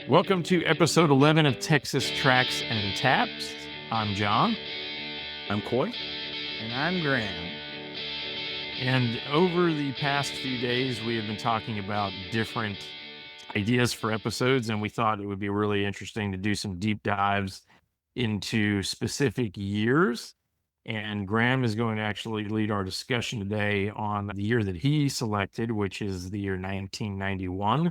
Welcome to episode 11 of Texas Tracks and Taps. I'm John. I'm Coy. And I'm Graham. And over the past few days, we have been talking about different ideas for episodes, and we thought it would be really interesting to do some deep dives into specific years. And Graham is going to actually lead our discussion today on the year that he selected, which is the year 1991.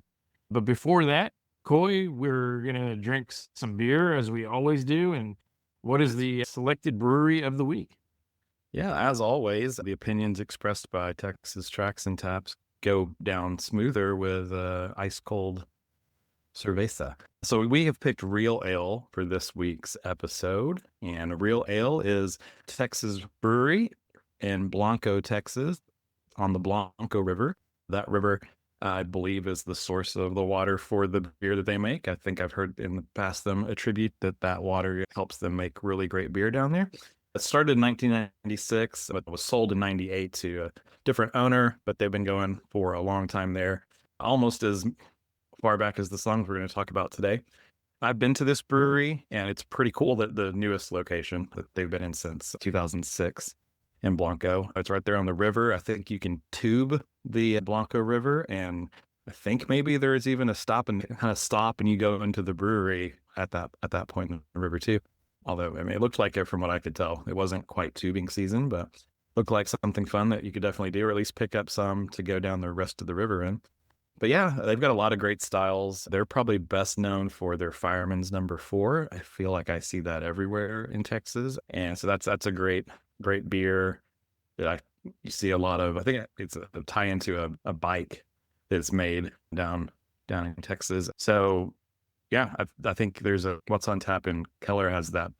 But before that, Coy, we're going to drink some beer as we always do. And what is the selected brewery of the week? Yeah, as always, the opinions expressed by Texas Tracks and Taps go down smoother with ice cold cerveza. So we have picked Real Ale for this week's episode. And Real Ale is Texas Brewery in Blanco, Texas, on the Blanco River. That river, I believe, is the source of the water for the beer that they make. I think I've heard in the past them attribute that water helps them make really great beer down there. It started in 1996, but was sold in 98 to a different owner, but they've been going for a long time there, almost as far back as the songs we're going to talk about today. I've been to this brewery, and it's pretty cool that the newest location that they've been in since 2006 in Blanco. It's right there on the river. I think you can tube the Blanco River, and I think maybe there's even a stop and you go into the brewery at that point in the river too. Although, I mean, it looked like it from what I could tell. It wasn't quite tubing season, but looked like something fun that you could definitely do, or at least pick up some to go down the rest of the river in. But yeah, they've got a lot of great styles. They're probably best known for their Fireman's Number 4. I feel like I see that everywhere in Texas. And so that's a great beer that you see a lot of. I think it's a tie into a bike that's made down in Texas. So yeah, I think there's a What's on Tap in Keller has that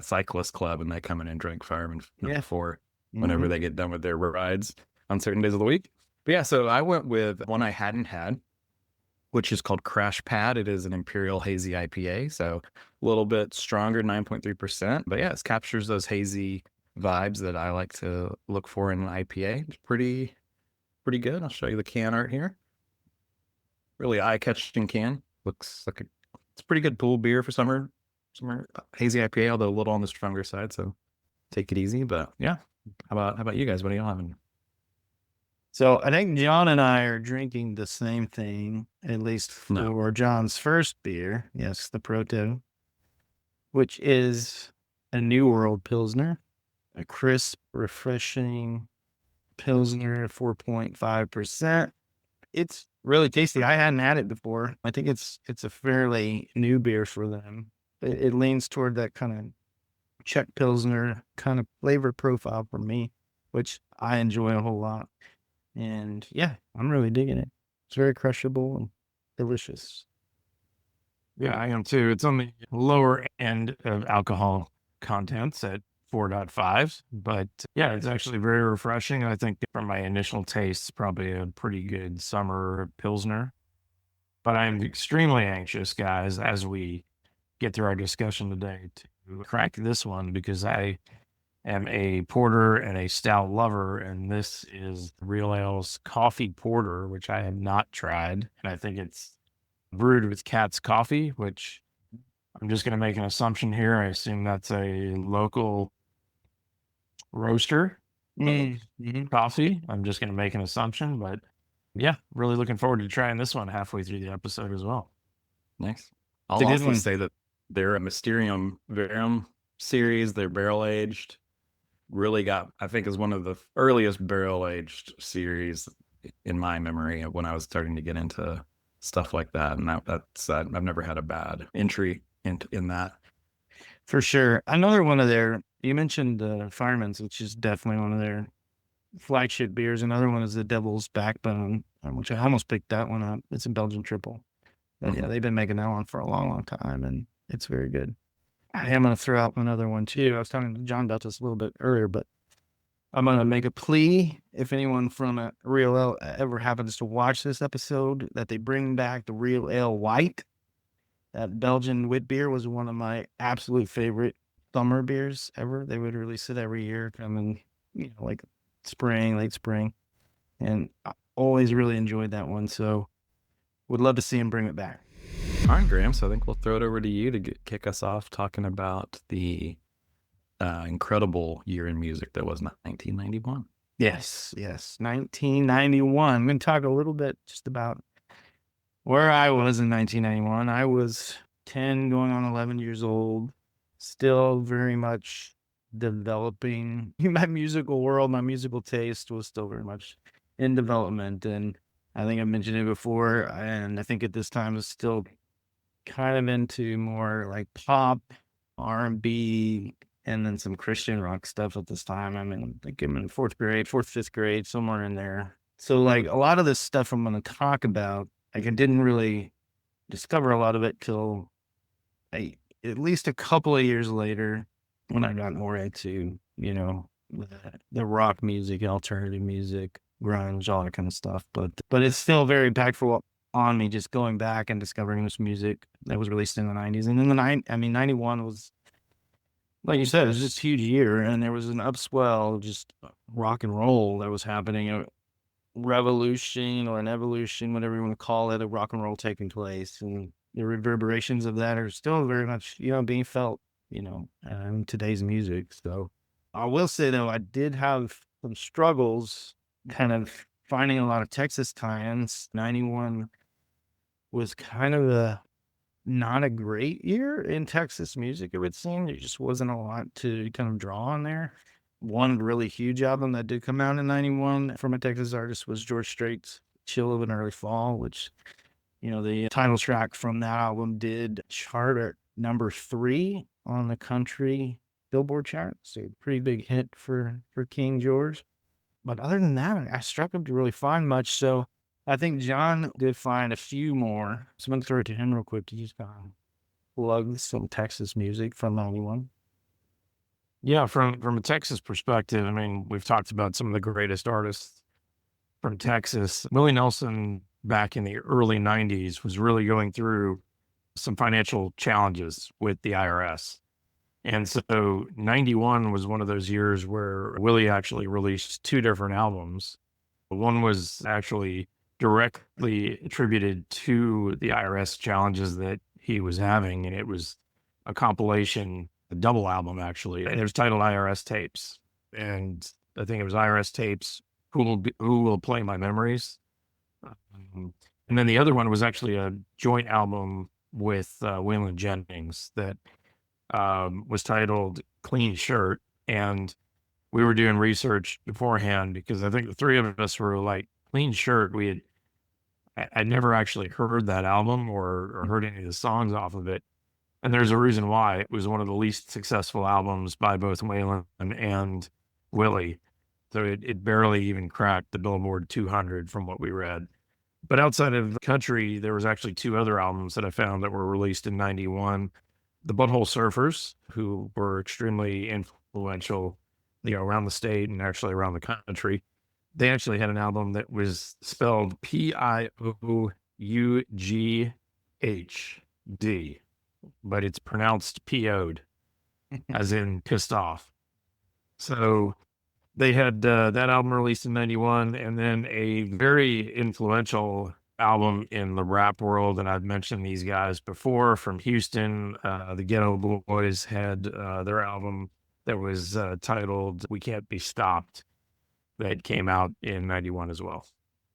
cyclist club, and they come in and drink Fireman's Number 4 whenever they get done with their rides on certain days of the week. But yeah, so I went with one I hadn't had, which is called Crash Pad. It is an Imperial Hazy IPA, so a little bit stronger, 9.3%. But yeah, it captures those hazy vibes that I like to look for in an IPA. It's pretty good. I'll show you the can art here. Really eye-catching can. Looks like it's a pretty good pool beer for summer hazy IPA, although a little on the stronger side. So take it easy. But yeah, how about you guys? What are y'all having? So I think John and I are drinking the same thing, at least for John's first beer. Yes, the Proto, which is a New World Pilsner, a crisp, refreshing Pilsner, 4.5%. It's really tasty. I hadn't had it before. I think it's a fairly new beer for them. It leans toward that kind of Czech Pilsner kind of flavor profile for me, which I enjoy a whole lot. And yeah, I'm really digging it. It's very crushable and delicious. Yeah, I am too. It's on the lower end of alcohol contents at 4.5, but yeah, it's actually very refreshing. I think from my initial tastes, probably a pretty good summer Pilsner. But I'm extremely anxious, guys, as we get through our discussion today to crack this one, because I am a porter and a stout lover, and this is Real Ale's Coffee Porter, which I have not tried, and I think it's brewed with Cat's Coffee, which I'm just going to make an assumption here. I assume that's a local roaster coffee. I'm just going to make an assumption, but yeah, really looking forward to trying this one halfway through the episode as well. Nice. I'll also say that they're a Mysterium Verum series. They're barrel aged. Really I think is one of the earliest barrel aged series in my memory when I was starting to get into stuff like that. And that's I've never had a bad entry in that. For sure. Another one of you mentioned the Fireman's, which is definitely one of their flagship beers. Another one is the Devil's Backbone, which I almost picked that one up. It's a Belgian triple. But yeah, they've been making that one for a long, long time, and it's very good. I am going to throw out another one too. I was talking to John about this a little bit earlier, but I'm going to make a plea. If anyone from Real Ale ever happens to watch this episode, that they bring back the Real Ale White. That Belgian wit beer was one of my absolute favorite summer beers ever. They would release it every year, coming, like late spring. And I always really enjoyed that one. So would love to see him bring it back. All right, Graham. So I think we'll throw it over to you to kick us off talking about the incredible year in music that was 1991. Yes. 1991. I'm going to talk a little bit just about where I was in 1991. I was 10, going on 11 years old, still very much developing my musical world. My musical taste was still very much in development. And I think I mentioned it before. And I think at this time I was still kind of into more like pop, R&B, and then some Christian rock stuff at this time. I mean, I think I'm in fourth, fifth grade, somewhere in there. So like a lot of this stuff I'm going to talk about, like I didn't really discover a lot of it till at least a couple of years later when I got more into, the rock music, alternative music, grunge, all that kind of stuff. But it's still very impactful on me just going back and discovering this music that was released in the 90s. And then 91 was, like you said, it was just a huge year, and there was an upswell, just rock and roll that was happening, a revolution or an evolution, whatever you want to call it, of rock and roll taking place. And the reverberations of that are still very much, being felt, in today's music. So I will say, though, I did have some struggles kind of finding a lot of Texas tie-ins. 91 was kind of not a great year in Texas music, it would seem. There just wasn't a lot to kind of draw on there. One really huge album that did come out in 91 from a Texas artist was George Strait's Chill of an Early Fall, which, the title track from that album did chart at number 3 on the country Billboard chart. So a pretty big hit for King George. But other than that, I struggled to really find much. So I think John did find a few more. So I'm going to throw it to him real quick. He's going to plug some Texas music from 91. Yeah, from a Texas perspective, I mean, we've talked about some of the greatest artists from Texas. Willie Nelson back in the early 90s was really going through some financial challenges with the IRS. And so 91 was one of those years where Willie actually released 2 different albums. One was actually directly attributed to the IRS challenges that he was having, and it was a compilation, a double album actually, and it was titled IRS Tapes. And I think it was IRS Tapes, Who Will Play My Memories. And then the other one was actually a joint album with Waylon Jennings that was titled Clean Shirt. And we were doing research beforehand because I think the 3 of us were like, Clean Shirt, I'd never actually heard that album or heard any of the songs off of it. And there's a reason why. It was one of the least successful albums by both Waylon and Willie. So it barely even cracked the Billboard 200 from what we read. But outside of the country, there was actually 2 other albums that I found that were released in 91. The Butthole Surfers, who were extremely influential, around the state and actually around the country. They actually had an album that was spelled P-I-O-U-G-H-D, but it's pronounced P-O'd, as in pissed off. So they had that album released in 91, and then a very influential album in the rap world, and I've mentioned these guys before, from Houston. The Ghetto Boys had their album that was titled We Can't Be Stopped, that came out in 91 as well.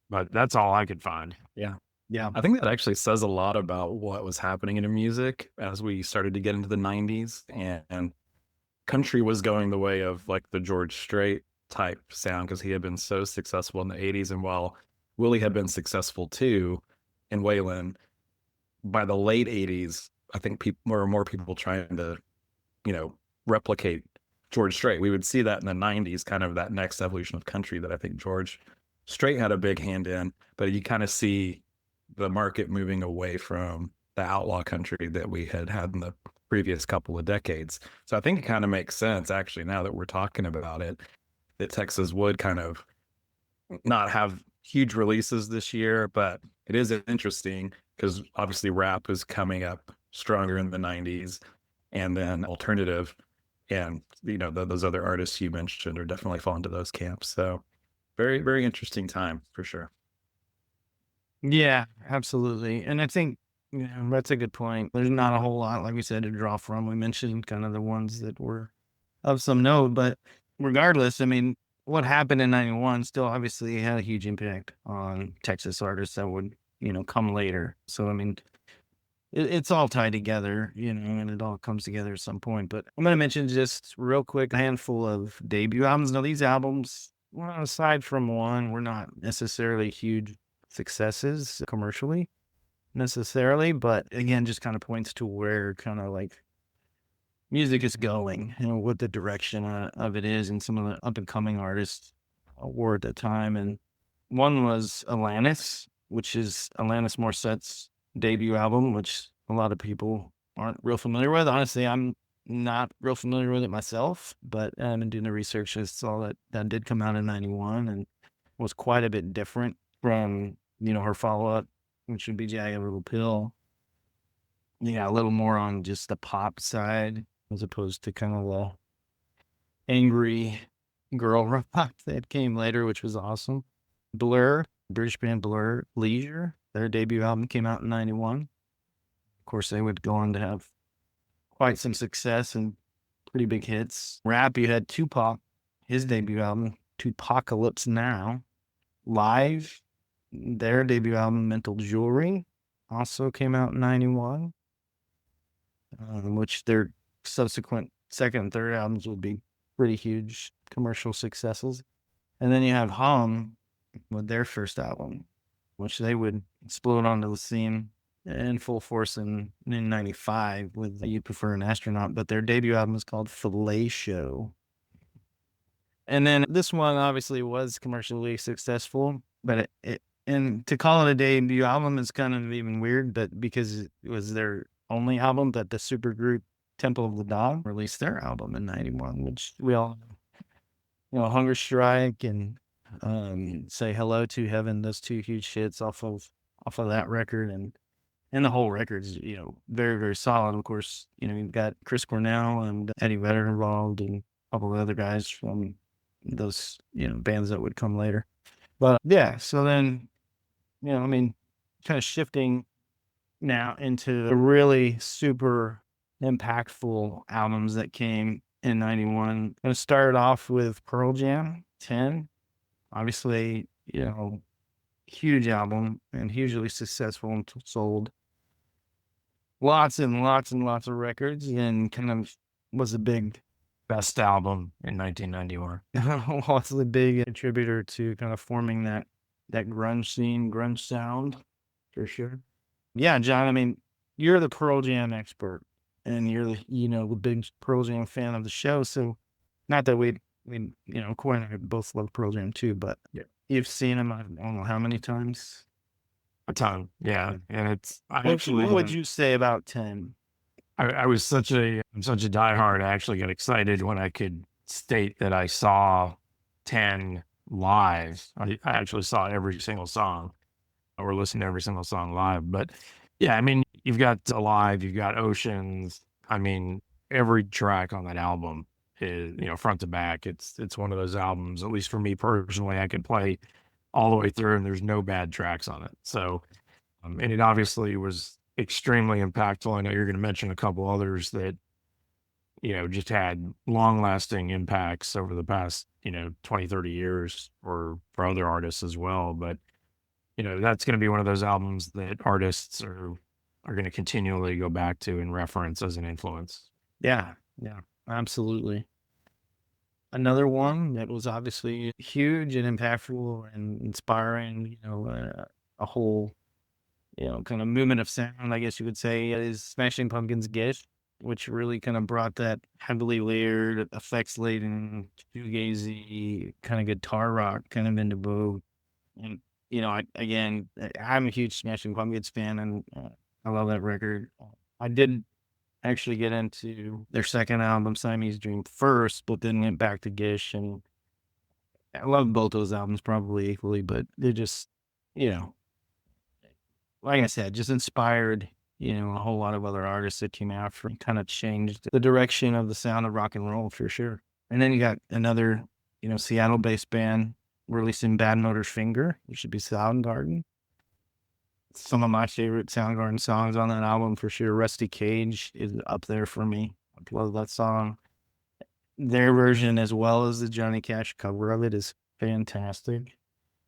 But that's all I could find. Yeah. I think that actually says a lot about what was happening in music as we started to get into the 90s, and country was going the way of like the George Strait type sound because he had been so successful in the 80s. And while Willie had been successful too in Waylon, by the late 80s, I think more and more people trying to, replicate George Strait. We would see that in the 90s, kind of that next evolution of country that I think George Strait had a big hand in. But you kind of see the market moving away from the outlaw country that we had in the previous couple of decades. So I think it kind of makes sense, actually, now that we're talking about it, that Texas would kind of not have huge releases this year. But it is interesting because obviously rap is coming up stronger in the 90s, and then alternative and those other artists you mentioned are definitely fall into those camps. So very, very interesting time for sure. Yeah, absolutely. And I think Yeah, that's a good point. There's not a whole lot, like we said, to draw from. We mentioned kind of the ones that were of some note, but regardless, I mean, what happened in 91 still obviously had a huge impact on Texas artists that would, come later. So, I mean, it's all tied together, and it all comes together at some point. But I'm going to mention just real quick a handful of debut albums. Now, these albums, well, aside from one, were not necessarily huge successes commercially necessarily, but again, just kind of points to where kind of like music is going, what the direction of it is, and some of the up and coming artists were at the time. And one was Alanis, which is Alanis Morissette's debut album, which a lot of people aren't real familiar with. Honestly, I'm not real familiar with it myself, but in doing the research, I saw that did come out in 91 and was quite a bit different from, her follow-up, which would be Jagged Little Pill. Yeah, a little more on just the pop side as opposed to kind of the angry girl rock that came later, which was awesome. Blur, British band Blur, Leisure, their debut album came out in 91. Of course, they would go on to have quite some success and pretty big hits. Rap, you had Tupac, his debut album, Tupacalypse Now. Live, their debut album, Mental Jewelry, also came out in 91, which their subsequent second and third albums would be pretty huge commercial successes. And then you have Hum with their first album, which they would explode onto the scene in full force in 95 with You Prefer an Astronaut, but their debut album is called Fellatio. And then this one obviously was commercially successful, but and to call it a debut album is kind of even weird, but because it was their only album that the supergroup Temple of the Dog released their album in 91, which we all know, Hunger Strike and Say Hello to Heaven, those two huge hits off of that record, and the whole record's, very, very solid. Of course, you've got Chris Cornell and Eddie Vedder involved and a couple of other guys from those, bands that would come later. But yeah, so then, kind of shifting now into the really super impactful albums that came in 91. I'm going to start off with Pearl Jam 10. Obviously, huge album and hugely successful and sold lots and lots and lots of records, and kind of was a big Best album in 1991. was a big contributor to kind of forming that grunge scene, grunge sound, for sure. Yeah, John, I mean, you're the Pearl Jam expert, and you're the big Pearl Jam fan of the show. So, not that we Corey and I both love Pearl Jam too, but Yeah. you've seen them, I don't know how many times. A ton, yeah. And What would you say about 10? I was such a diehard. I actually got excited when I could state that I saw 10 live. I actually saw every single song, or listened to every single song live. But yeah, I mean, you've got Alive, you've got Oceans. I mean, every track on that album is, front to back. It's one of those albums, at least for me personally, I could play all the way through and there's no bad tracks on it. So, and it obviously was extremely impactful. I know you're going to mention a couple others that, just had long lasting impacts over the past, 20, 30 years for other artists as well. But, that's going to be one of those albums that artists are going to continually go back to and reference as an influence. Yeah, absolutely. Another one that was obviously huge and impactful and inspiring, a whole, kind of movement of sound, I guess you could say, is Smashing Pumpkins' Gift, which really kind of brought that heavily layered, effects-laden, shoegazy kind of guitar rock kind of into vogue. And, I'm a huge Smashing Pumpkins fan, and I love that record. I did actually get into their second album, Siamese Dream, first, but then went back to Gish, and I love both those albums probably equally, but they're just, like I said, just inspired, a whole lot of other artists that came after and kind of changed the direction of the sound of rock and roll for sure. And then you got another, Seattle-based band releasing Bad Motor's Finger, which should be Soundgarden. some of my favorite Soundgarden songs on that album for sure. Rusty Cage is up there for me. I love that song. Their version, as well as the Johnny Cash cover of it, is fantastic.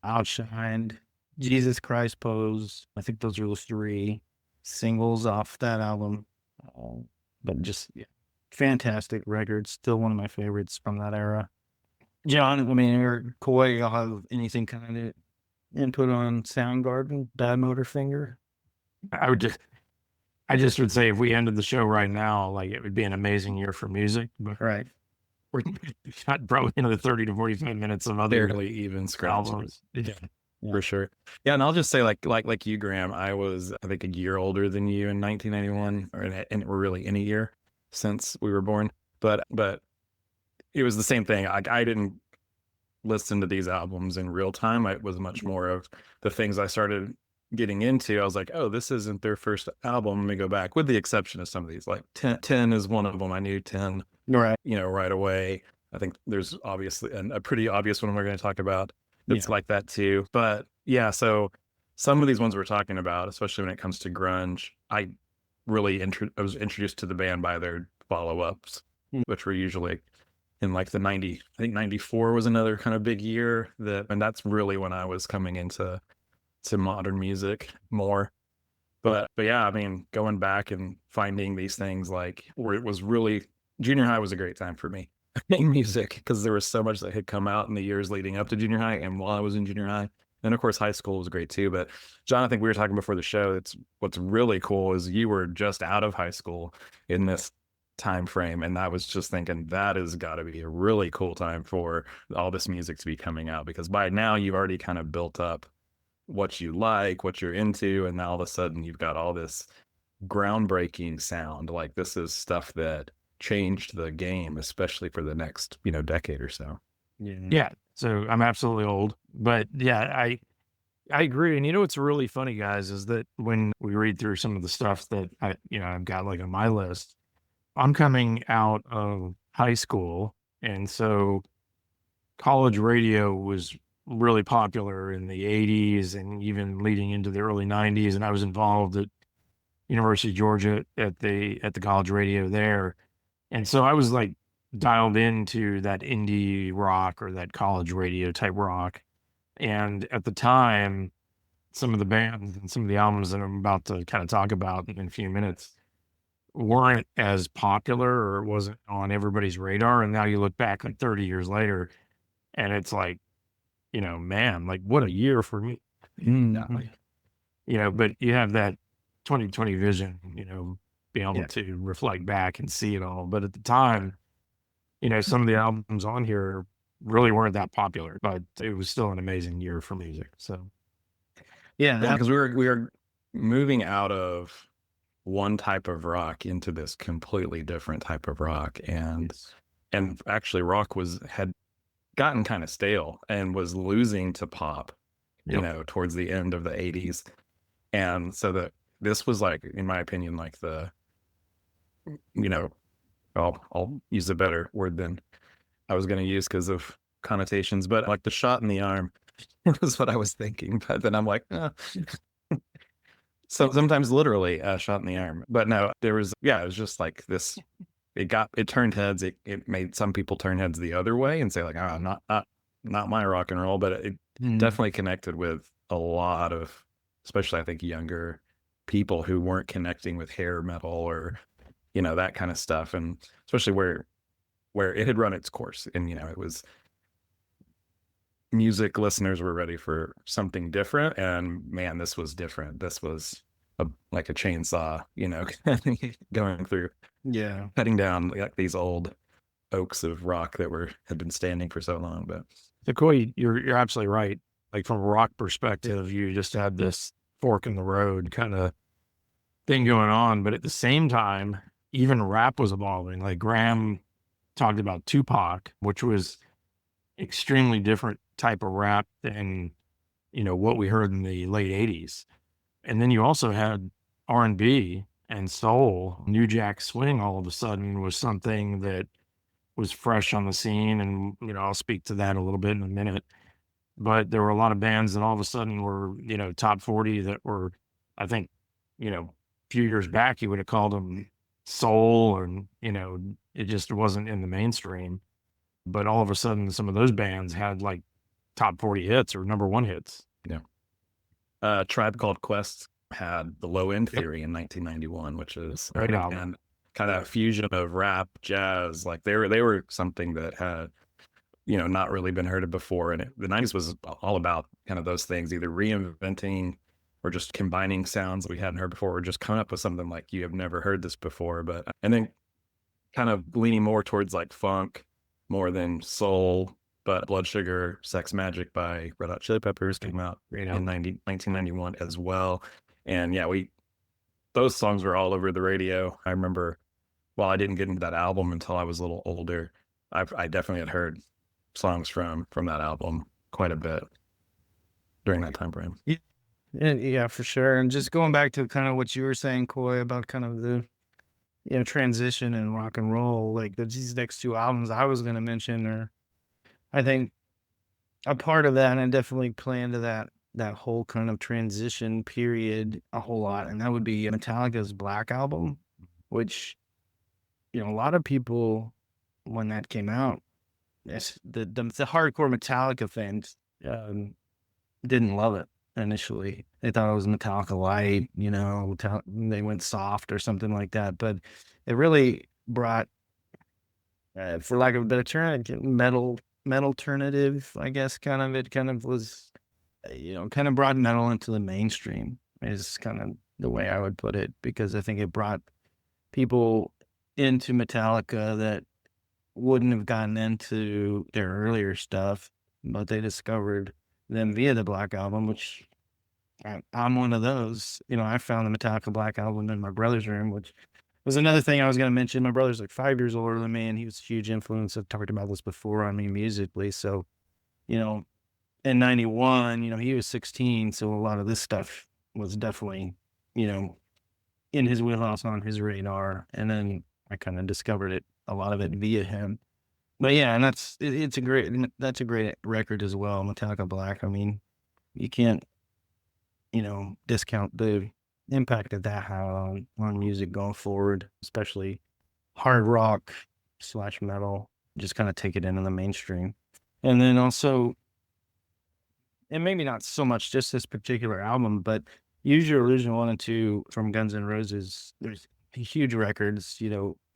Outshined, Jesus Christ Pose. I think those are the 3 singles off that album. But just fantastic record. Still one of my favorites from that era. John, I mean, or Coy, y'all have anything kind of input on Soundgarden, Bad Motor Finger? I just would say if we ended the show right now, like it would be an amazing year for music. But Right. we're not probably into the 30 to 45 minutes of other Barely even scratched. albums. Yeah. For sure. Yeah, and I'll just say like you, Graham, I was I think a year older than you in 1991, and we're really in a year since we were born. But it was the same thing. I didn't listen to these albums in real time. It was much more of the things I started getting into. I was like, oh, this isn't their first album. Let me go back, with the exception of some of these. Like 10 is one of them. I knew 10, Right. right away. I think there's obviously a pretty obvious one we're going to talk about. It's like that too. But yeah, so some of these ones we're talking about, especially when it comes to grunge, I really I was introduced to the band by their follow-ups, which were usually in like the 90, I think 94 was another kind of big year, and that's really when I was coming into modern music more. But yeah, I mean, going back and finding these things, like, where it was really, junior high was a great time for me in music, because there was so much that had come out in the years leading up to junior high and while I was in junior high. And of course, high school was great too. But John, I think we were talking before the show, what's really cool is you were just out of high school in this time frame, and I was just thinking that has got to be a really cool time for all this music to be coming out, because by now you've already kind of built up what you like, what you're into, and now all of a sudden you've got all this groundbreaking sound. Like, this is stuff that changed the game, especially for the next decade or so. Yeah. So I'm absolutely old, but yeah, I agree. And what's really funny, guys, is that when we read through some of the stuff that I've got like on my list, I'm coming out of high school, and so college radio was really popular in the 80s and even leading into the early 90s. And I was involved at University of Georgia at the college radio there. And so I was like dialed into that indie rock or that college radio type rock. And at the time, some of the bands and some of the albums that I'm about to kind of talk about in a few minutes weren't as popular, or wasn't on everybody's radar. And now you look back like 30 years later and it's like, man, like what a year for me. But you have that 2020 vision, being able to reflect back and see it all. But at the time, some of the albums on here really weren't that popular, but it was still an amazing year for music. So yeah, because we were moving out of one type of rock into this completely different type of rock, and actually rock had gotten kind of stale and was losing to pop, towards the end of the 80s. And so this was, like, in my opinion, like I'll use a better word than I was going to use because of connotations, but like the shot in the arm was what I was thinking. But then I'm like, so sometimes literally a shot in the arm. But no, it was just like this. It turned heads. It made some people turn heads the other way and say like, oh, not my rock and roll. But it definitely connected with a lot of, especially I think younger people who weren't connecting with hair metal or that kind of stuff, and especially where it had run its course, and it was, music listeners were ready for something different, and man, this was different. This was like a chainsaw, going through, cutting down like these old oaks of rock that had been standing for so long. But so Coy, you're absolutely right. Like, from a rock perspective, you just had this fork in the road kind of thing going on, but at the same time, even rap was evolving. Like, Graham talked about Tupac, which was extremely different type of rap than what we heard in the late 80s. And then you also had R&B and soul. New Jack Swing all of a sudden was something that was fresh on the scene, and I'll speak to that a little bit in a minute. But there were a lot of bands that all of a sudden were top 40 that were I think, a few years back, you would have called them soul, and, it just wasn't in the mainstream. But all of a sudden, some of those bands had like top 40 hits or number one hits. Tribe Called Quest had the Low End Yep. Theory in 1991, which is Great album. and kind of fusion of rap, jazz. Like they were something that had, not really been heard of before. And the 90s was all about kind of those things, either reinventing or just combining sounds that we hadn't heard before, or just coming up with something like you have never heard this before. And then kind of leaning more towards like funk more than soul. But Blood Sugar, Sex Magic by Red Hot Chili Peppers came out Great in album. 1991 as well. And yeah, those songs were all over the radio. I remember, while I didn't get into that album until I was a little older, I definitely had heard songs from that album quite a bit during that time frame. Yeah, for sure. And just going back to kind of what you were saying, Coy, about kind of the transition in rock and roll, like these next two albums I was going to mention are, I think, a part of that, and definitely play into that whole kind of transition period a whole lot. And that would be Metallica's Black Album, which, a lot of people, when that came out, yes, the hardcore Metallica fans didn't love it initially. They thought it was Metallica light, they went soft or something like that. But it really brought, for lack of a better term, metal alternative, I guess. It kind of was, kind of brought metal into the mainstream is kind of the way I would put it, because I think it brought people into Metallica that wouldn't have gotten into their earlier stuff, but they discovered them via the Black Album, which I'm one of those. I found the Metallica Black Album in my brother's room, which was another thing I was going to mention. My brother's like 5 years older than me, and he was a huge influence. I've talked about this before on me musically. So, in 91, he was 16. So a lot of this stuff was definitely, in his wheelhouse, on his radar. And then I kind of discovered a lot of it via him. But yeah, and that's a great record as well, Metallica Black. I mean, you can't, discount the impact that had on music going forward, especially hard rock / metal. Just kind of take it into the mainstream. And then also, and maybe not so much just this particular album, but Use Your Illusion 1 and 2 from Guns N' Roses. There's huge records,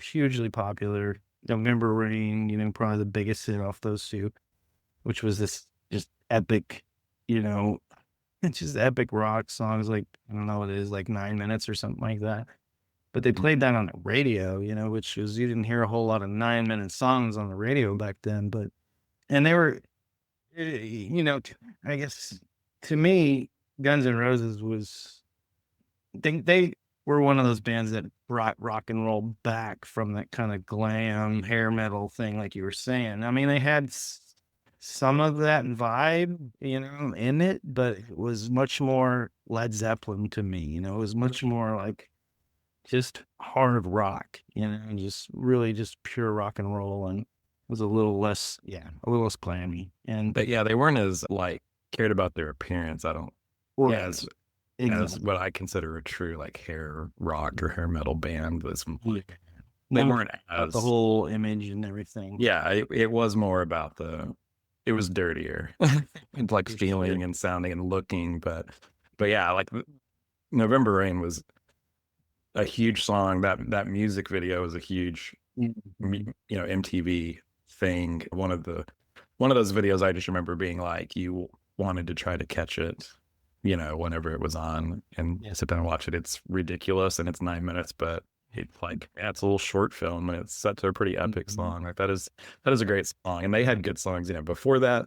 hugely popular. November Rain, probably the biggest hit off those two, which was this just epic, it's just epic rock songs. Like, I don't know what it is, like 9 minutes or something like that. But they played that on the radio, which was, you didn't hear a whole lot of 9-minute songs on the radio back then. And they were, I guess to me, Guns N' Roses was, they were one of those bands that brought rock and roll back from that kind of glam hair metal thing, like you were saying. I mean, they had some of that vibe, in it, but it was much more Led Zeppelin to me. It was much more like just hard rock, just really just pure rock and roll, and was a little less glammy. But yeah, they weren't as like cared about their appearance. I don't. As what I consider a true like hair rock or hair metal band was. They weren't as the whole image and everything. Yeah, it was more about it was dirtier, like feeling and sounding and looking. But yeah, like November Rain was a huge song. That music video was a huge, MTV thing. One of those videos I just remember being like, you wanted to try to catch it, whenever it was on and sit down and watch it. It's ridiculous and it's 9 minutes, but it's a little short film and it's set to a pretty epic song. Like that is a great song. And they had good songs, before that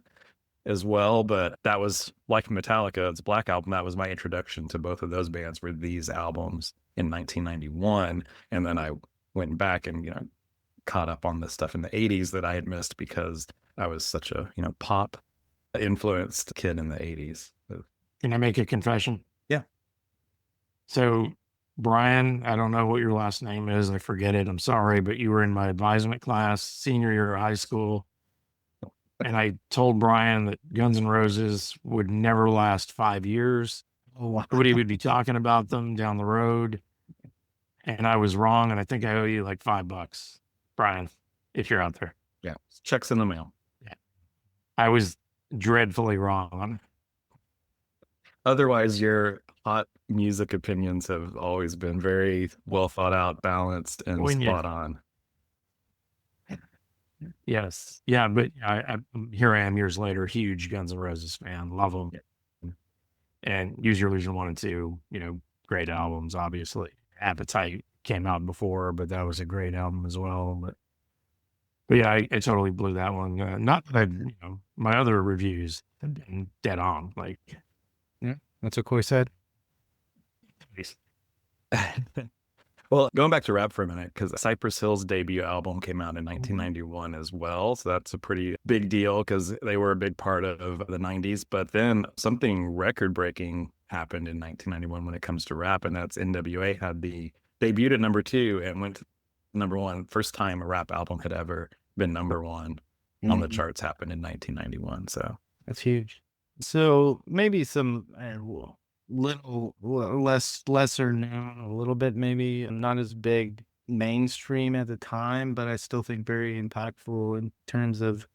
as well. But that was like Metallica's Black Album. That was my introduction to both of those bands, were these albums in 1991. And then I went back and, caught up on the stuff in the 80s that I had missed because I was such a, pop influenced kid in the 80s. Can I make a confession? Yeah. So, Brian, I don't know what your last name is. I forget it. I'm sorry, but you were in my advisement class, senior year of high school. And I told Brian that Guns N' Roses would never last 5 years. Oh, wow. Everybody would be talking about them down the road, and I was wrong. And I think I owe you like $5, Brian, if you're out there. Yeah. Checks in the mail. I was dreadfully wrong. Otherwise, your hot music opinions have always been very well thought out, balanced, and When you- spot on. Yes. Yeah. But here I am years later, huge Guns N' Roses fan. Love them. And Use Your Illusion 1 and 2, great albums, obviously. Appetite came out before, but that was a great album as well. But yeah, I totally blew that one. Not that my other reviews have been dead on. Like, That's what Coy said. Well, going back to rap for a minute, because Cypress Hill's debut album came out in 1991 as well. So that's a pretty big deal because they were a big part of the 90s. But then something record breaking happened in 1991 when it comes to rap. And that's NWA had debuted at number 2 and went to number 1. First time a rap album had ever been number 1 on the charts happened in 1991. So that's huge. So maybe some little lesser known, a little bit maybe not as big mainstream at the time, but I still think very impactful in terms of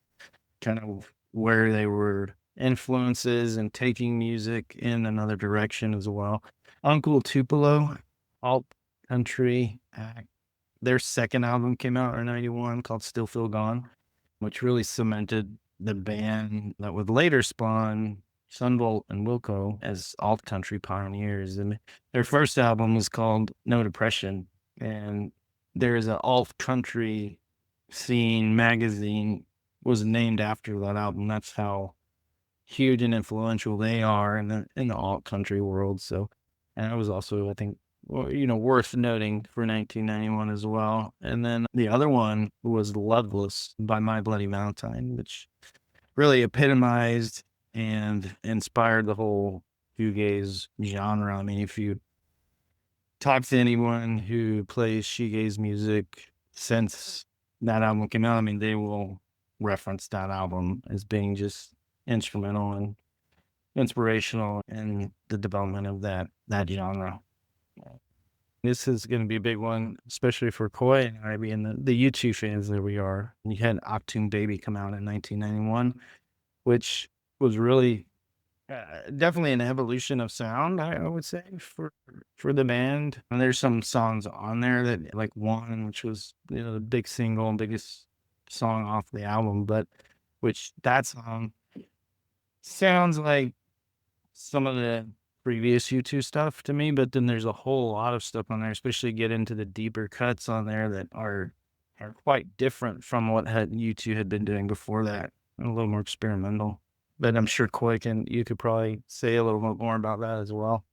kind of where they were influences and taking music in another direction as well. Uncle Tupelo, alt country act. Their second album came out in 91 called Still Feel Gone, which really cemented the band that would later spawn Sunvolt and Wilco as alt country pioneers. And their first album was called No Depression. And there's an alt country scene magazine was named after that album. That's how huge and influential they are in the alt country world. So, and it was also, I think, worth noting for 1991 as well. And then the other one was Loveless by My Bloody Valentine, which really epitomized and inspired the whole shoegaze genre. I mean, if you talk to anyone who plays shoegaze music since that album came out, I mean, they will reference that album as being just instrumental and inspirational in the development of that genre. This is going to be a big one, especially for Coy and I being the U2 fans that we are. You had Achtung Baby come out in 1991, which was really definitely an evolution of sound, I would say, for the band. And there's some songs on there that, like One, which was the big single and biggest song off the album, but which that song sounds like some of the previous U2 stuff to me, but then there's a whole lot of stuff on there, especially get into the deeper cuts on there that are quite different from what U2 had been doing before that, and a little more experimental. But I'm sure Coy you could probably say a little bit more about that as well.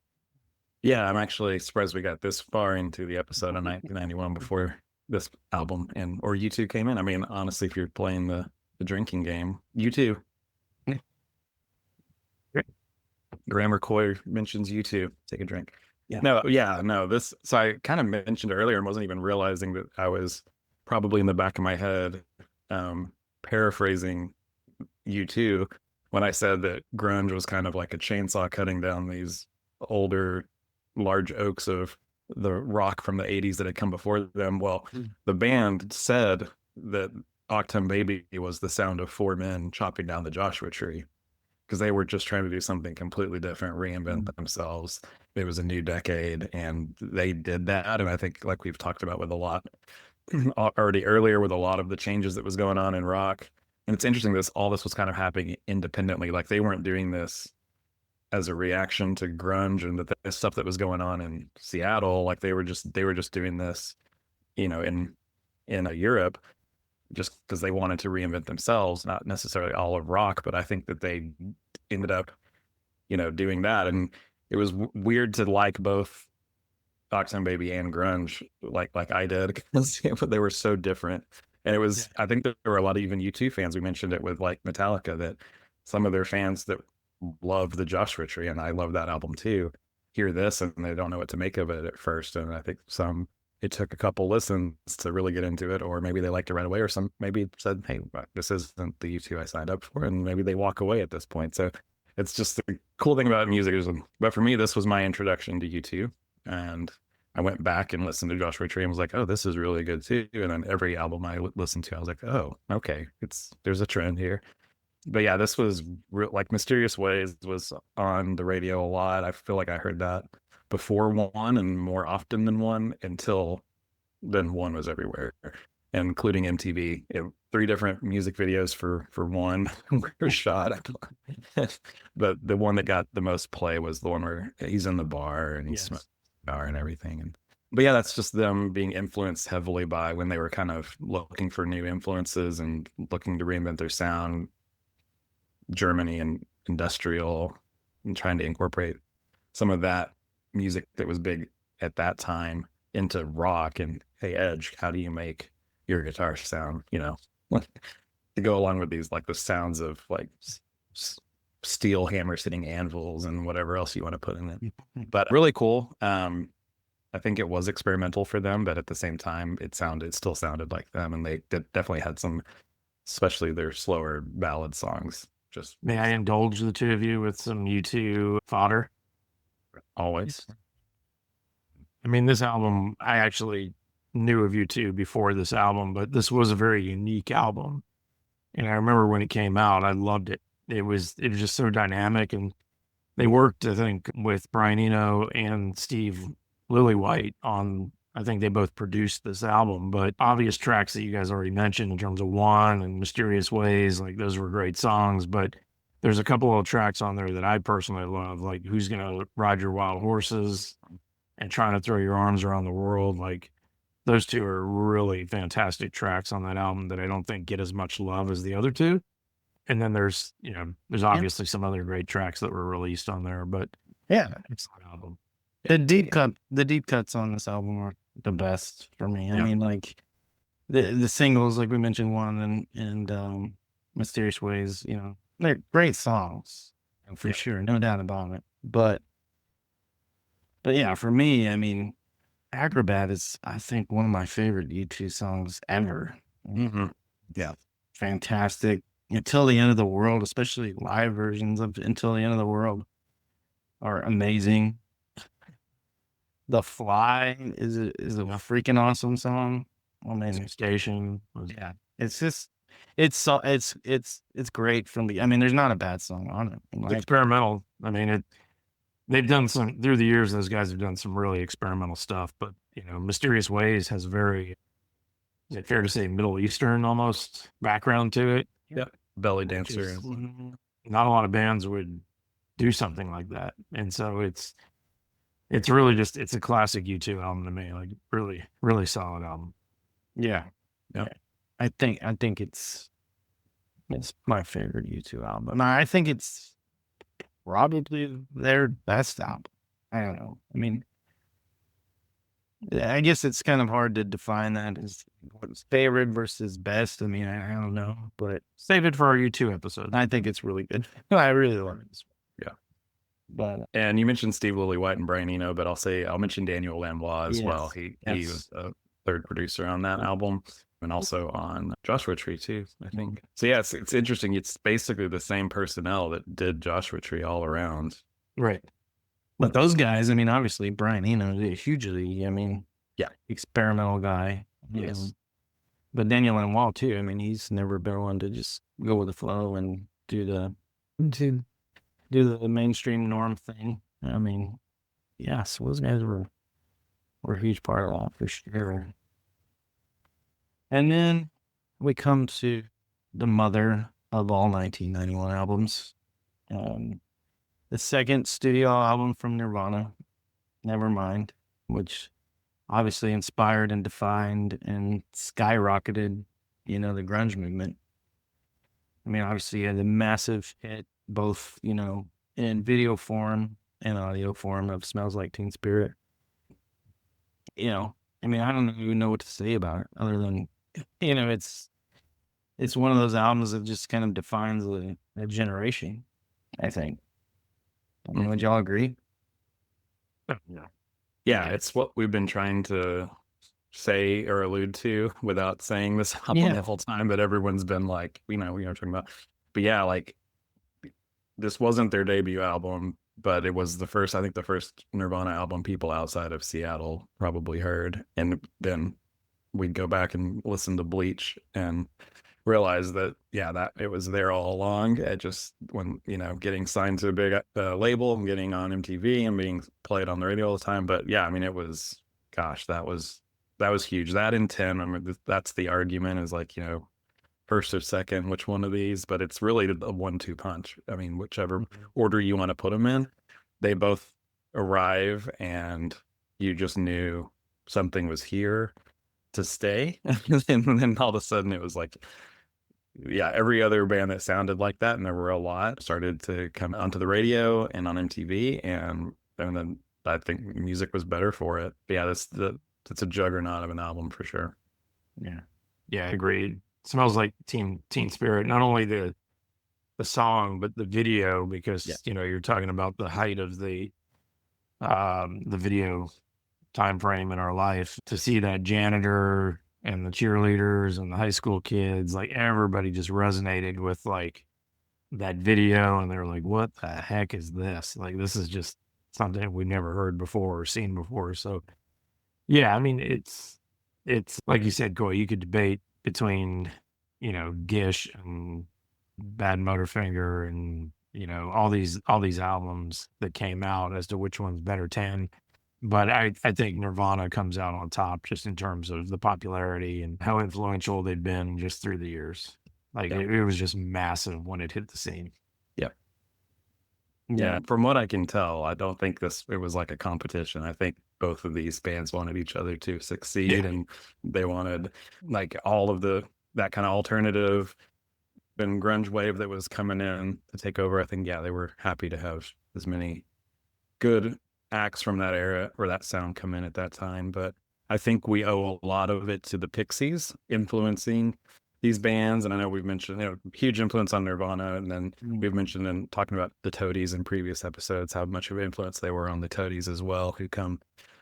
Yeah, I'm actually surprised we got this far into the episode of 1991 before this album or U2 came in. I mean, honestly, if you're playing the drinking game, U2. Grammar Coy mentions U2. Take a drink. No. This. So I kind of mentioned earlier and wasn't even realizing that I was probably in the back of my head paraphrasing U2 when I said that grunge was kind of like a chainsaw cutting down these older, large oaks of the rock from the 80s that had come before them. Well, the band said that Achtung Baby was the sound of 4 men chopping down the Joshua tree, because they were just trying to do something completely different, reinvent themselves. It was a new decade, and they did that. And I think, like we've talked about with a lot already earlier, with a lot of the changes that was going on in rock. And it's interesting, all this was kind of happening independently. Like, they weren't doing this as a reaction to grunge and the stuff that was going on in Seattle. Like, they were just doing this, in Europe, just because they wanted to reinvent themselves, not necessarily all of rock. But I think that they ended up, doing that. And it was weird to like both Achtung Baby and grunge, like I did, because they were so different. And it was, I think there were a lot of even U2 fans. We mentioned it with like Metallica, that some of their fans that love the Joshua Tree, and I love that album too, hear this and they don't know what to make of it at first. And I think it took a couple listens to really get into it, or maybe they liked it right away, or some maybe said, hey, this isn't the U2 I signed up for, and maybe they walk away at this point. So it's just the cool thing about music is, but for me, this was my introduction to U2. And I went back and listened to Joshua Tree and was like, oh, this is really good too. And then every album I listened to, I was like, oh, okay, there's a trend here. But yeah, this was like Mysterious Ways was on the radio a lot. I feel like I heard that before one and more often than one until then one was everywhere, including MTV. 3 different music videos for one were shot. But the one that got the most play was the one where he's in the bar and he's smoking a cigar and everything. But yeah, that's just them being influenced heavily by when they were kind of looking for new influences and looking to reinvent their sound. Germany and industrial, and trying to incorporate some of that music that was big at that time into rock. And hey, Edge, how do you make your guitar sound, to go along with these, like the sounds of like steel hammers hitting anvils and whatever else you want to put in it. But really cool. I think it was experimental for them, but at the same time, it still sounded like them. And they definitely had some, especially their slower ballad songs. Just May I indulge the two of you with some U2 fodder? Always. I mean, this album, I actually knew of U2 before this album, but this was a very unique album. And I remember when it came out, I loved it. It was just so dynamic, and they worked, I think, with Brian Eno and Steve Lillywhite on, I think they both produced this album, but obvious tracks that you guys already mentioned in terms of One and Mysterious Ways, like those were great songs, but there's a couple of tracks on there that I personally love, like Who's Gonna Ride Your Wild Horses and Trying to Throw Your Arms Around the World. Like those two are really fantastic tracks on that album that I don't think get as much love as the other two. And then there's obviously some other great tracks that were released on there, but Yeah. it's an album. The deep cuts on this album are the best for me. I mean, like the singles, like we mentioned, One and Mysterious Ways, they're great songs for sure, no doubt about it. But yeah, for me, I mean, Acrobat is, I think, one of my favorite U2 songs ever. Mm-hmm. Yeah. Fantastic. Until the End of the World, especially live versions of Until the End of the World, are amazing. The Fly is a freaking awesome song. I mean, Station. yeah, it's just it's great from the. I mean, there's not a bad song on it. It's experimental. I mean, they've done some through the years. Those guys have done some really experimental stuff. But Mysterious Ways has very, is it fair to say, Middle Eastern almost background to it. Yep. Belly dancer. Not a lot of bands would do something like that, and so it's really just, it's a classic U2 album to me. Like really, really solid album. Yeah. I think it's my favorite U2 album. I think it's probably their best album. I don't know. I mean, I guess it's kind of hard to define that as what's favorite versus best. I mean, I don't know, but Save it for our U2 episode. I think it's really good. I really love it. Yeah. But and you mentioned Steve Lillywhite and Brian Eno, but I'll mention Daniel Lanois as well. He was a third producer on that album, and also on Joshua Tree too, I think. So yeah, it's interesting. It's basically the same personnel that did Joshua Tree all around. Right. But those guys, I mean, obviously Brian Eno is hugely, experimental guy. Yes. But Daniel Lanois too. I mean, he's never been one to just go with the flow and do the mainstream norm thing. I mean, so those guys were a huge part of that for sure. And then we come to the mother of all 1991 albums. The second studio album from Nirvana, Nevermind, which obviously inspired and defined and skyrocketed, the grunge movement. I mean, obviously, it had a massive hit, both, in video form and audio form of Smells Like Teen Spirit. I mean, I don't even know what to say about it other than, it's one of those albums that just kind of defines a generation, I think. I mean, would y'all agree? Yeah, it's what we've been trying to say or allude to without saying this album the whole time, but everyone's been like, we know what you're talking about. But yeah, like this wasn't their debut album, but it was the first Nirvana album people outside of Seattle probably heard. And then we'd go back and listen to Bleach and realize that, that it was there all along. It just, when, getting signed to a big label and getting on MTV and being played on the radio all the time. But yeah, I mean, it was, gosh, that was huge. That in 10, I mean, that's the argument, is like, first or second, which one of these, but it's really a 1-2 punch. I mean, whichever order you want to put them in, they both arrive and you just knew something was here to stay. And then all of a sudden it was like, every other band that sounded like that, and there were a lot, started to come onto the radio and on MTV, and then I think music was better for it. But yeah, it's a juggernaut of an album for sure. Yeah, agreed. Smells like teen spirit. Not only the song, but the video, because you're talking about the height of the video time frame in our life. To see that janitor and the cheerleaders and the high school kids, like everybody just resonated with like that video, and they're like, "What the heck is this? Like, this is just something we've never heard before or seen before." So, yeah, I mean, it's like you said, Coy. You could debate between, Gish and Bad Motorfinger and, all these albums that came out as to which one's better 10. But I think Nirvana comes out on top, just in terms of the popularity and how influential they've been just through the years. Like it was just massive when it hit the scene. Yeah. From what I can tell, I don't think it was like a competition. I think both of these bands wanted each other to succeed, and they wanted like all of that kind of alternative and grunge wave that was coming in to take over. I think, they were happy to have as many good acts from that era or that sound come in at that time. But I think we owe a lot of it to the Pixies influencing these bands. And I know we've mentioned, huge influence on Nirvana. And then we've mentioned in talking about the Toadies in previous episodes, how much of an influence they were on the Toadies as well,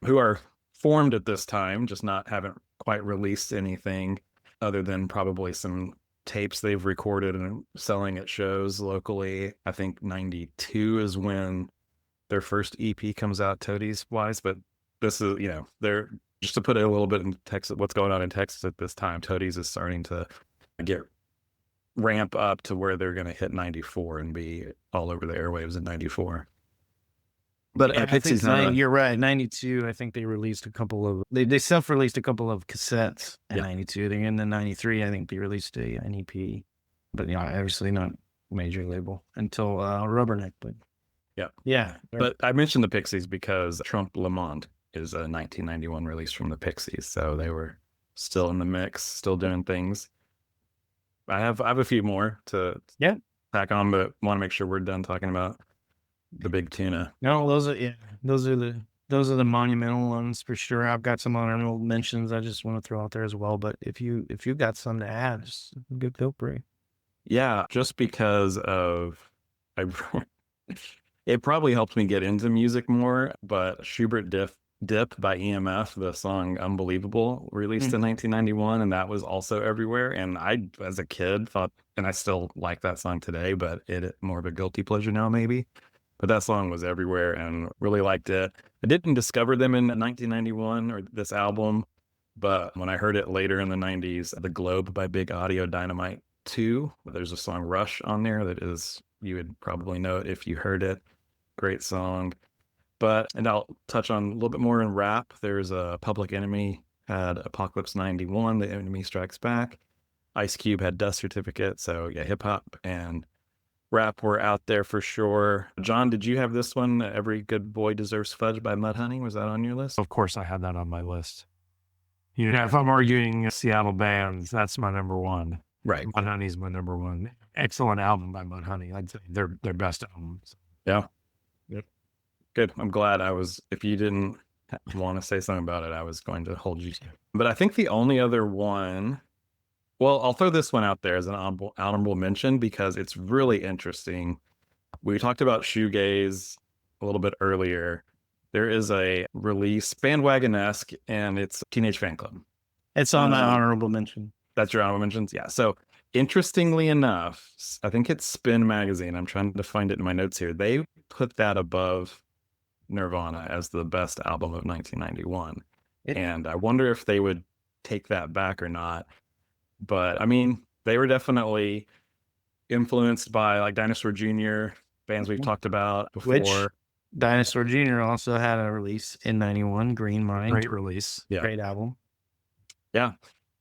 who are formed at this time, just haven't quite released anything other than probably some tapes they've recorded and selling at shows locally. I think 92 is when their first EP comes out, Toadies wise. But this is, they're, just to put it a little bit in Texas, what's going on in Texas at this time, Toadies is starting to ramp up to where they're going to hit 94 and be all over the airwaves in 94. But Pixies, you're right. 92, I think they released a couple of, they self-released a couple of cassettes in 92. Then in the 93, I think they released an EP, but obviously not major label until Rubberneck. But yeah. But I mentioned the Pixies because Trompe Le Monde is a 1991 release from the Pixies, so they were still in the mix, still doing things. I have a few more to tack on, but want to make sure we're done talking about the big tuna. No, those are the monumental ones for sure. I've got some honorable mentions I just want to throw out there as well. But if you got some to add, just feel free. Yeah, just because it probably helped me get into music more. But Schubert Dip by EMF, the song Unbelievable, released in 1991, and that was also everywhere. And I, as a kid, thought, and I still like that song today, but it more of a guilty pleasure now maybe. But that song was everywhere and really liked it. I didn't discover them in 1991 or this album, but when I heard it later in the 90s, The Globe by Big Audio Dynamite 2, there's a song Rush on there that is, you would probably know it if you heard it. Great song. And I'll touch on a little bit more in rap. There's a Public Enemy had Apocalypse 91, The Enemy Strikes Back. Ice Cube had Dust Certificate. So yeah, hip hop and rap were out there for sure. John, did you have this one? Every Good Boy Deserves Fudge by Mudhoney. Was that on your list? Of course, I had that on my list. If I'm arguing Seattle bands, that's my number one. Right. Mudhoney's my number one. Excellent album by Mudhoney. I'd say their best album. Yeah. Yep. Good. I'm glad if you didn't want to say something about it, I was going to hold you to. But I think the only other one, well, I'll throw this one out there as an honorable mention because it's really interesting. We talked about Shoegaze a little bit earlier. There is a release, bandwagon-esque, and it's Teenage Fan Club. It's on my honorable mention. That's your honorable mentions? Yeah. So Interestingly enough, I think it's Spin Magazine. I'm trying to find it in my notes here. They put that above Nirvana as the best album of 1991. And I wonder if they would take that back or not. But I mean, they were definitely influenced by like Dinosaur Jr., bands we've talked about before. Which Dinosaur Jr. also had a release in 91, Green Mind. Great release. Yeah. Great album. Yeah.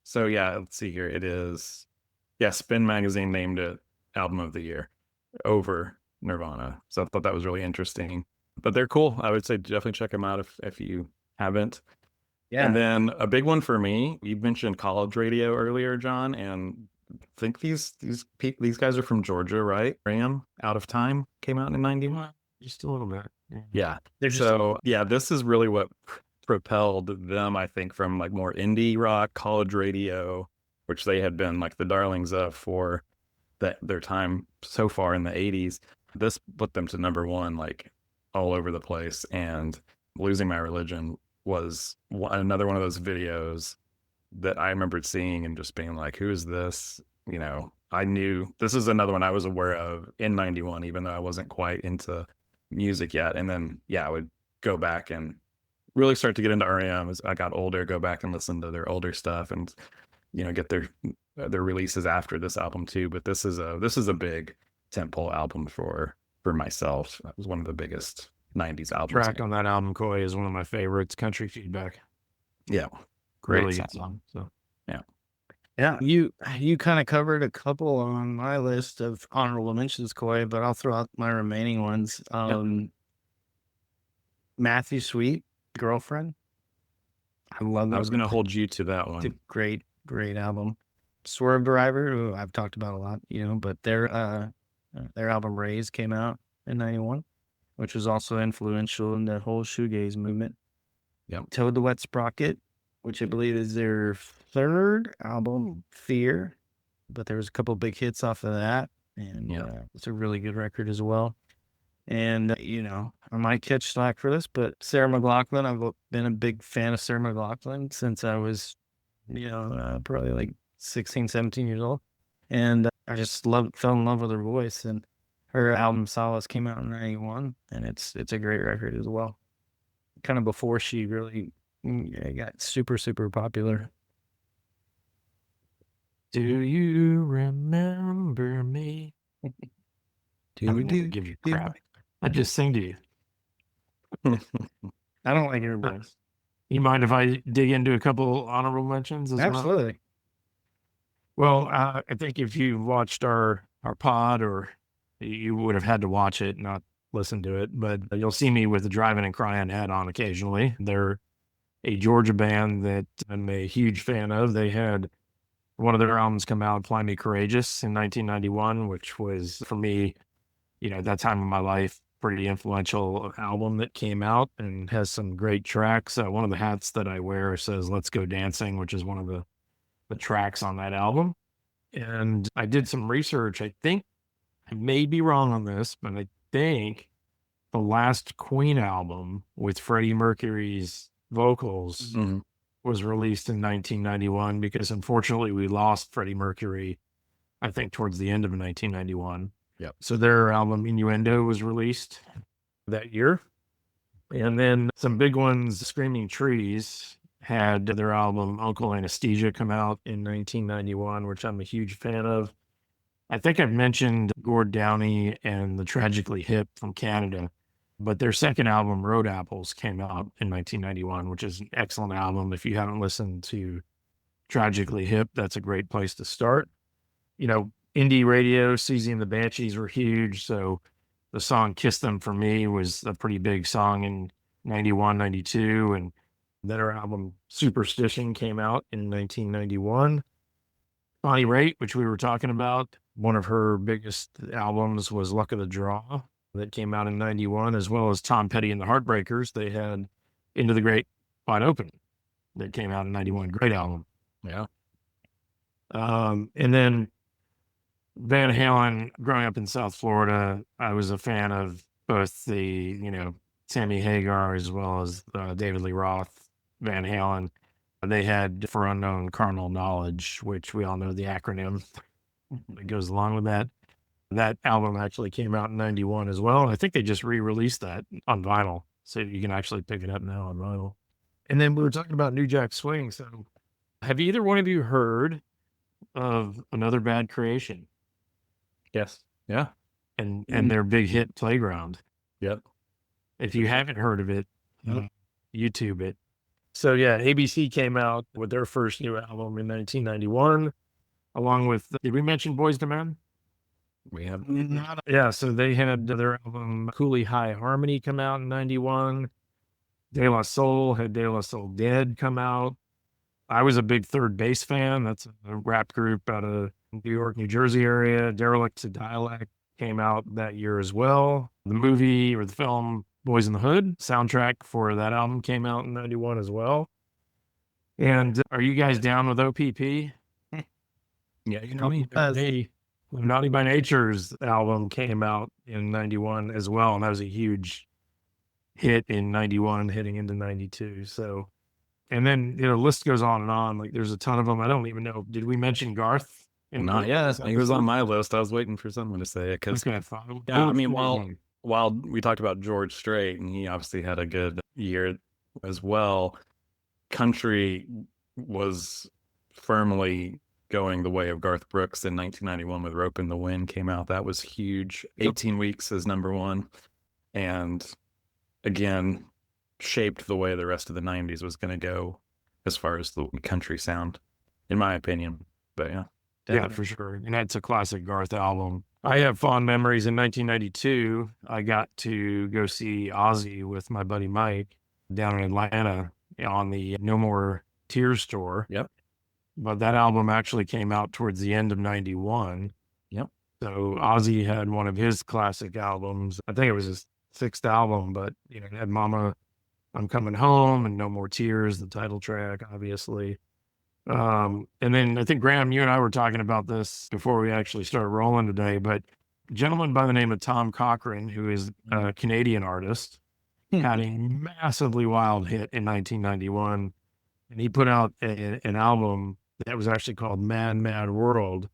So yeah, let's see here. It is, yeah, Spin Magazine named it Album of the Year over Nirvana. So I thought that was really interesting. But they're cool. I would say definitely check them out if you haven't. Yeah. And then a big one for me, you mentioned college radio earlier, John, and I think these guys are from Georgia, right? Ram, Out of Time came out in 91. Just a little bit. Yeah. They're just, So yeah, this is really what propelled them, I think, from like more indie rock, college radio, which they had been like the darlings of for their time so far in the 80s. This put them to number one, like all over the place. And Losing My Religion was another one of those videos that I remembered seeing and just being like, who is this? You know, I knew this is another one I was aware of in 91, even though I wasn't quite into music yet. And then, yeah, I would go back and really start to get into REM as I got older, go back and listen to their older stuff and, you know, get their releases after this album too. But this is a big tentpole album for myself. That was one of the biggest 90s albums. Track on that album, Koi, is one of my favorites. Country Feedback. Yeah. Great Really good song. So yeah. You kind of covered a couple on my list of honorable mentions, Koi, but I'll throw out my remaining ones. Matthew Sweet, Girlfriend. I love that. I was going to hold you to that It's a one. great album. Swerve Driver, who I've talked about a lot, you know, but their album Raise came out in 91, which was also influential in the whole shoegaze movement. Yep. Toad the Wet Sprocket, which I believe is their third album, Fear, but there was a couple big hits off of that, and it's a really good record as well. And, you know, I might catch slack for this, but Sarah McLachlan, I've been a big fan of Sarah McLachlan since I was, you know, probably like 16, 17 years old. And I just fell in love with her voice. And her album Solace came out in 91, and it's a great record as well. Kind of before she really got super, super popular. do you remember me? I don't give you crap. I just sing to you. I don't like her voice. You mind if I dig into a couple honorable mentions as well? Absolutely. Well, I think if you watched our pod, or you would have had to watch it, not listen to it, but you'll see me with the Driving and Crying hat on occasionally. They're a Georgia band that I'm a huge fan of. They had one of their albums come out, Fly Me Courageous, in 1991, which was, for me, you know, at that time of my life, pretty influential album that came out and has some great tracks. One of the hats that I wear says Let's Go Dancing, which is one of the tracks on that album. And I did some research. I think I may be wrong on this, but I think the last Queen album with Freddie Mercury's vocals was released in 1991, because unfortunately we lost Freddie Mercury, I think, towards the end of 1991. Yep. So their album Innuendo was released that year. And then some big ones, Screaming Trees had their album Uncle Anesthesia come out in 1991, which I'm a huge fan of. I think I've mentioned Gord Downie and the Tragically Hip from Canada, but their second album, Road Apples, came out in 1991, which is an excellent album. If you haven't listened to Tragically Hip, that's a great place to start. You know, indie radio, Susie and the Banshees were huge, so the song Kiss Them For Me was a pretty big song in 91, 92, and then her album Superstition came out in 1991. Bonnie Raitt, which we were talking about, one of her biggest albums was Luck of the Draw, that came out in 91, as well as Tom Petty and the Heartbreakers. They had Into the Great Wide Open that came out in 91. Great album. Yeah. And then Van Halen, growing up in South Florida, I was a fan of both the, you know, Sammy Hagar as well as David Lee Roth, Van Halen. They had For Unknown Carnal Knowledge, which we all know the acronym. that goes along with that. That album actually came out in 91 as well. And I think they just re-released that on vinyl. So you can actually pick it up now on vinyl. And then we were talking about New Jack Swing. So have either one of you heard of Another Bad Creation Yes. Yeah. and their big hit Playground? Yep. If you haven't heard of it, YouTube it. So yeah, ABC came out with their first new album in 1991, along with, did we mention Boys to Men? We have. Yeah, so they had their album Cooley High Harmony come out in 91. De La Soul had De La Soul Dead come out. I was a big Third Base fan. That's a rap group out of New York, New Jersey area. Derelict to Dialect came out that year as well. The movie or the film Boys in the Hood soundtrack for that album came out in 91 as well. And are you guys down with OPP? Yeah, you know me. Naughty by Nature's album came out in 91 as well. And that was a huge hit in 91 heading into 92. So, and then, the list goes on and on. Like there's a ton of them. I don't even know. Did we mention Garth? Not yet. He was on my list. I was waiting for someone to say it. Cause, Yeah, I mean, while we talked about George Strait, and he obviously had a good year as well, country was firmly going the way of Garth Brooks in 1991 with Rope in the Wind came out. That was huge. 18 Weeks is number one. And again, shaped the way the rest of the 90s was going to go as far as the country sound, in my opinion. But yeah. Yeah, for sure. And that's a classic Garth album. I have fond memories. In 1992, I got to go see Ozzy with my buddy Mike down in Atlanta on the No More Tears tour. Yep. But that album actually came out towards the end of 91. Yep. So Ozzy had one of his classic albums. I think it was his sixth album, but it had Mama, I'm Coming Home and No More Tears, the title track, obviously. And then I think, Graham, you and I were talking about this before we actually started rolling today, but a gentleman by the name of Tom Cochrane, who is a Canadian artist, had a massively wild hit in 1991. And he put out an album that was actually called Mad, Mad World.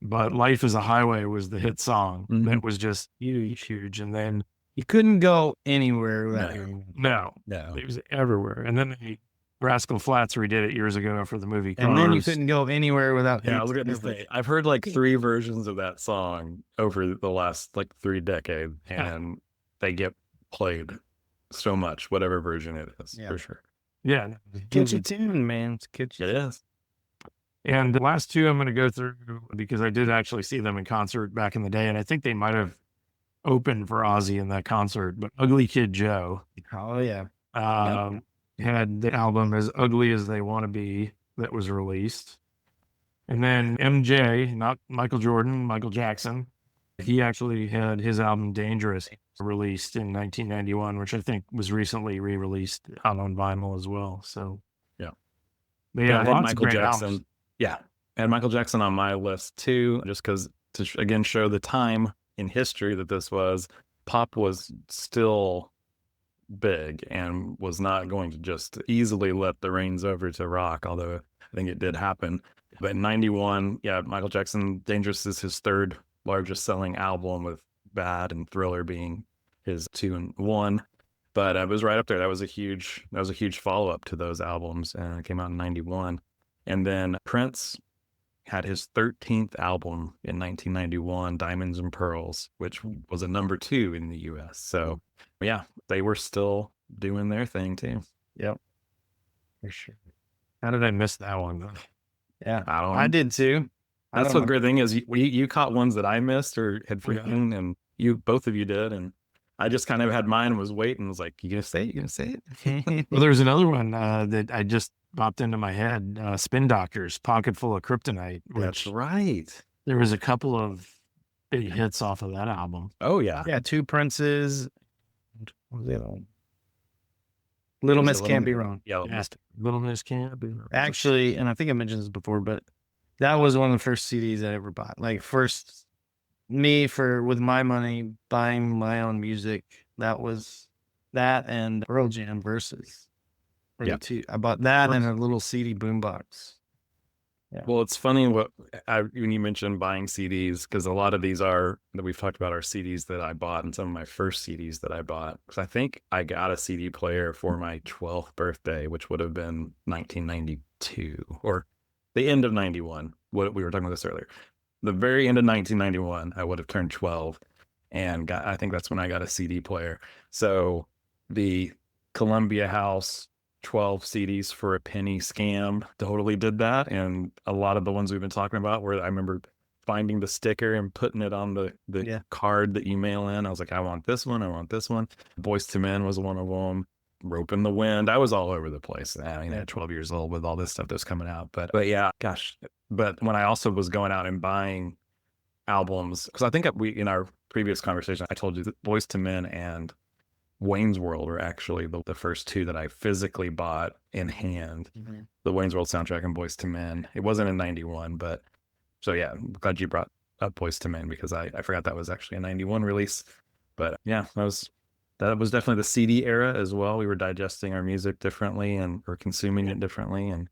But Life is a Highway was the hit song. That was just huge. And then you couldn't go anywhere without hearing it. No, it was everywhere. And then Rascal Flatts redid it years ago for the movie Cars. And then you couldn't go anywhere without I was going to say, I've heard like 3 versions of that song over the last 3 decades, and they get played so much, whatever version it is, for sure. Yeah. Catchy tune, man. It's catchy. It is. And the last 2 I'm going to go through because I did actually see them in concert back in the day, and I think they might have opened for Ozzy in that concert. But Ugly Kid Joe. Oh, yeah. Had the album As Ugly as They Want to Be that was released. And then MJ, not Michael Jordan, Michael Jackson, he actually had his album Dangerous released in 1991, which I think was recently re-released out on vinyl as well. So, I had lots Michael of great Jackson. albums. Yeah. I had Michael Jackson on my list too, just because to again show the time in history that this was, pop was still big and was not going to just easily let the reins over to rock, although I think it did happen. But in 91, Michael Jackson, Dangerous is his 3rd largest selling album, with Bad and Thriller being his 2 and 1. But it was right up there. That was a huge follow-up to those albums, and it came out in 91. And then Prince had his 13th album in 1991, Diamonds and Pearls, which was a number 2 in the US. So they were still doing their thing too. Yep. For sure. How did I miss that one, though? Yeah. I did too. That's what the great thing is. You caught ones that I missed or had forgotten, and both of you did. And I just kind of had mine and was waiting. Was like, you gonna say it? You gonna say it? Well, there's another one that I just popped into my head. Spin Doctors, Pocket Full of Kryptonite. That's right. There was a couple of big hits off of that album. Oh yeah. Yeah, 2 Princes. What was the other one? Little Miss Can't Be Wrong. Yeah, Little Miss Can't Be Wrong. Actually, and I think I mentioned this before, but that was one of the first CDs I ever bought. Like first, with my money buying my own music. That was that and Pearl Jam Versus. I bought that and a little CD boombox. Well, it's funny when you mentioned buying CDs, because a lot of these that we've talked about are CDs that I bought, and some of my first CDs that I bought. Because I think I got a CD player for my 12th birthday, which would have been 1992 or the end of 91. What we were talking about this earlier. The very end of 1991, I would have turned 12, and I think that's when I got a CD player. So the Columbia House 12 CDs for a penny scam totally did that. And a lot of the ones we've been talking about, where I remember finding the sticker and putting it on the card that you mail in. I was like, I want this one. I want this one. Boys to Men was one of them. Rope in the Wind. I was all over the place. I mean, at 12 years old with all this stuff that's coming out. But yeah, gosh. But when I also was going out and buying albums, because I think in our previous conversation, I told you that Boys to Men and Wayne's World were actually the first two that I physically bought in hand. Mm-hmm. The Wayne's World soundtrack and Boys to Men. It wasn't in 91, but so yeah, I'm glad you brought up Boys to Men, because I forgot that was actually a 91 release. But yeah, that was definitely the CD era as well. We were digesting our music differently and we're consuming it differently, and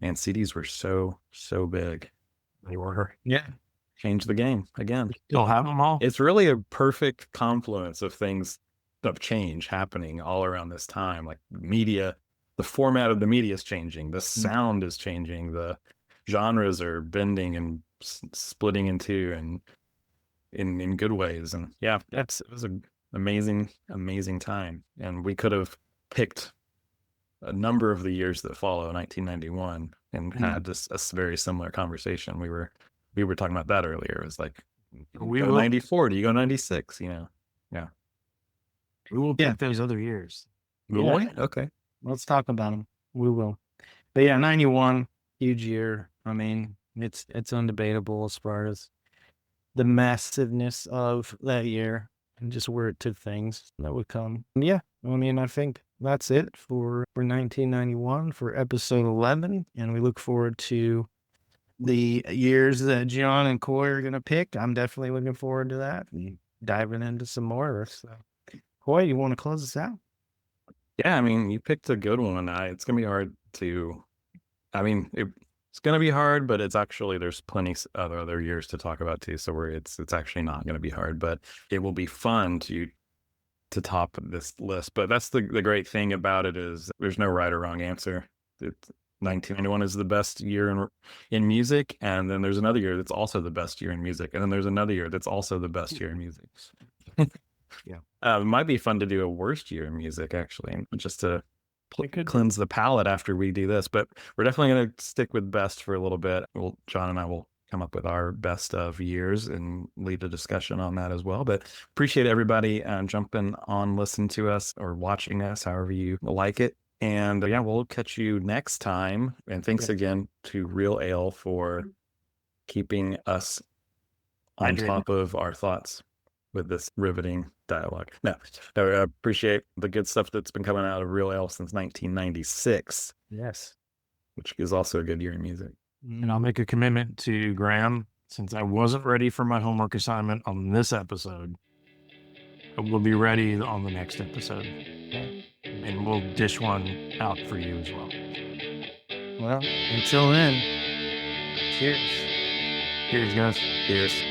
CDs were so big. They were. Yeah. Changed the game again. Still have them all. It's really a perfect confluence of things, of change happening all around this time. Like media, the format of the media is changing, the sound is changing, the genres are bending and splitting in two, and in good ways. And yeah, it was an amazing time. And we could have picked a number of the years that follow 1991 and had this a very similar conversation. We were talking about that earlier. It was like, we go 94, do you go 96? Yeah. We will pick those other years. Will we? Okay. Let's talk about them. We will. But yeah, 91, huge year. I mean, it's undebatable as far as the massiveness of that year and just where it took things that would come. And yeah, I mean, I think that's it for 1991 for episode 11. And we look forward to the years that John and Coy are going to pick. I'm definitely looking forward to that and diving into some more. So, Coy, you want to close us out? Yeah, I mean, you picked a good one. It's going to be hard to, I mean, it's going to be hard, but it's actually, there's plenty of other years to talk about too. So it's actually not going to be hard, but it will be fun to top this list. But that's the great thing about it, is there's no right or wrong answer. 1991 is the best year in music, and then there's another year that's also the best year in music, and then there's another year that's also the best year in music. Yeah, it might be fun to do a worst year in music, actually, just to cleanse the palate after we do this. But we're definitely going to stick with best for a little bit. John and I will come up with our best of years and lead a discussion on that as well. But appreciate everybody jumping on, listening to us or watching us, however you like it. And yeah, we'll catch you next time. And thanks again to Real Ale for keeping us on top of our thoughts with this riveting dialogue. No, I appreciate the good stuff that's been coming out of Real Ale since 1996. Yes. Which is also a good year in music. And I'll make a commitment to Graham, since I wasn't ready for my homework assignment on this episode, I will be ready on the next episode. And we'll dish one out for you as well. Well, until then, cheers. Cheers, guys. Cheers.